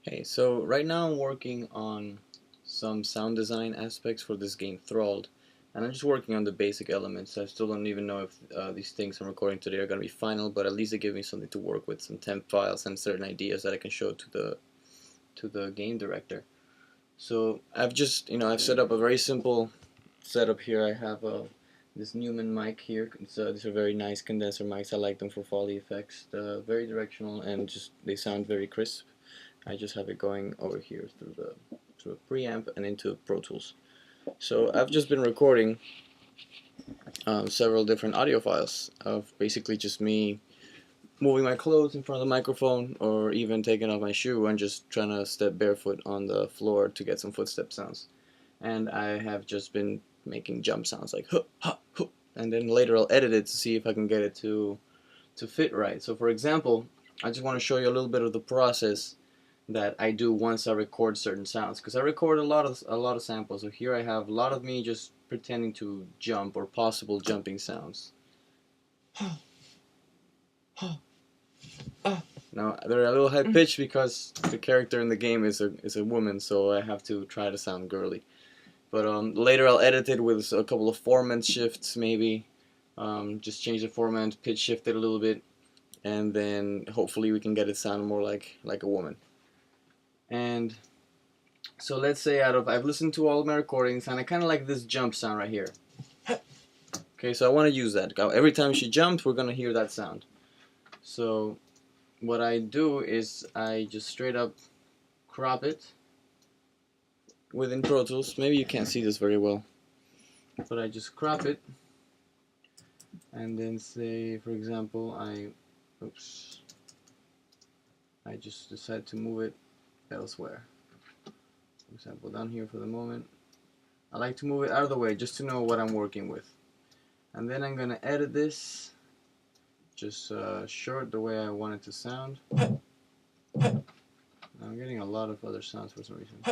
Hey, so right now I'm working on some sound design aspects for this game Thralled, and I'm just working on the basic elements. I still don't even know if these things I'm recording today are going to be final, but at least they give me something to work with, some temp files and certain ideas that I can show to the game director. So I've just, I've set up a very simple setup here. I have this Newman mic here. These are very nice condenser mics. I like them for Foley effects. They're very directional and just they sound very crisp. I just have it going over here through a preamp and into Pro Tools. So I've just been recording several different audio files of basically just me moving my clothes in front of the microphone, or even taking off my shoe and just trying to step barefoot on the floor to get some footstep sounds. And I have just been making jump sounds like huh, huh, huh, and then later I'll edit it to see if I can get it to fit right. So for example, I just want to show you a little bit of the process that I do once I record certain sounds, because I record a lot of samples. So here I have a lot of me just pretending to jump or possible jumping sounds. Now they're a little high pitched because the character in the game is a woman, so I have to try to sound girly. But later I'll edit it with a couple of format shifts, maybe just change the format, pitch shift it a little bit, and then hopefully we can get it sound more like a woman. And so let's say I've listened to all of my recordings and I kind of like this jump sound right here. Okay, so I want to use that. Every time she jumps, we're gonna hear that sound. So what I do is I just straight up crop it within Pro Tools. Maybe you can't see this very well, but I just crop it and then say, for example, I just decide to move it elsewhere. For example, down here for the moment. I like to move it out of the way just to know what I'm working with. And then I'm gonna edit this, just short the way I want it to sound. I'm getting a lot of other sounds for some reason.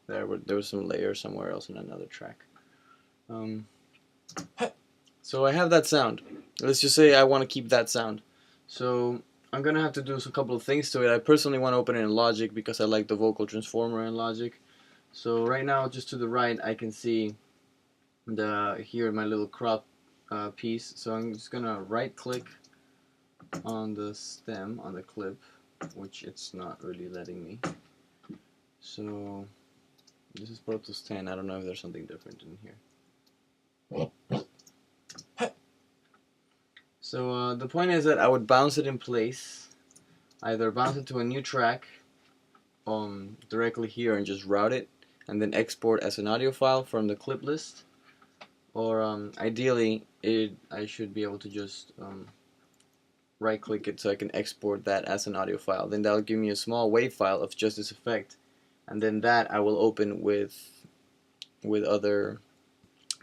There was some layer somewhere else in another track. So I have that sound. Let's just say I want to keep that sound. So I'm gonna have to do a couple of things to it. I personally want to open it in Logic because I like the vocal transformer in Logic. So right now, just to the right, I can see here my little crop piece. So I'm just gonna right click on the stem on the clip, which it's not really letting me. So this is Pro Tools 10. I don't know if there's something different in here. So the point is that I would bounce it in place, either bounce it to a new track directly here and just route it, and then export as an audio file from the clip list, or ideally I should be able to just right click it so I can export that as an audio file. Then that'll give me a small WAV file of just this effect, and then that I will open with other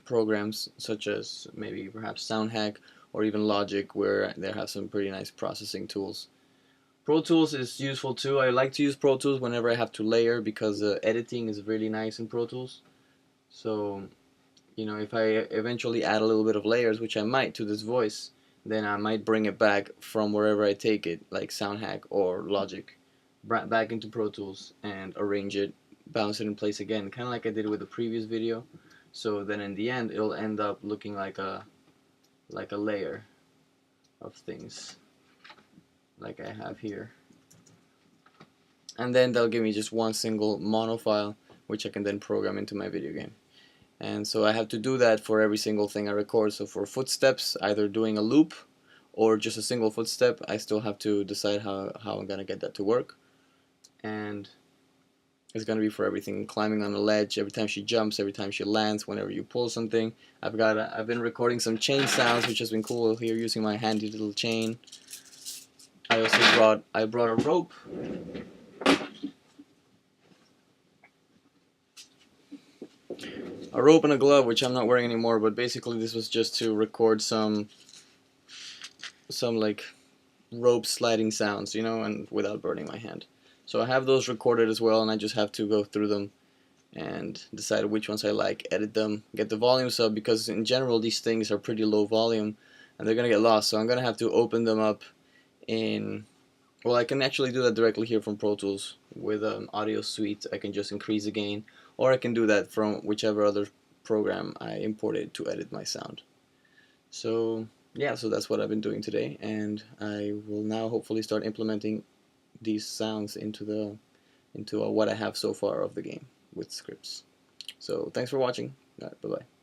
programs such as maybe perhaps SoundHack or even Logic, where they have some pretty nice processing tools. Pro Tools is useful too. I like to use Pro Tools whenever I have to layer, because editing is really nice in Pro Tools. So if I eventually add a little bit of layers, which I might, to this voice, then I might bring it back from wherever I take it, like SoundHack or Logic, back into Pro Tools and arrange it, bounce it in place again, kind of like I did with the previous video. So then in the end, it'll end up looking like a layer of things, like I have here. And then they'll give me just one single mono file, which I can then program into my video game. And so I have to do that for every single thing I record. So for footsteps, either doing a loop or just a single footstep, I still have to decide how I'm gonna get that to work. And it's gonna be for everything: climbing on a ledge, every time she jumps, every time she lands, whenever you pull something. I've been recording some chain sounds, which has been cool here, using my handy little chain. I also brought a rope. A rope and a glove, which I'm not wearing anymore, but basically this was just to record some like rope sliding sounds, and without burning my hand. So I have those recorded as well, and I just have to go through them and decide which ones I like, edit them, get the volumes up, because in general these things are pretty low volume and they're gonna get lost. So I'm gonna have to open them up in Well, I can actually do that directly here from Pro Tools with an audio suite. I can just increase the gain, or I can do that from whichever other program I imported to edit my sound. So yeah, so that's what I've been doing today, and I will now hopefully start implementing these sounds into what I have so far of the game with scripts. So thanks for watching. Bye bye.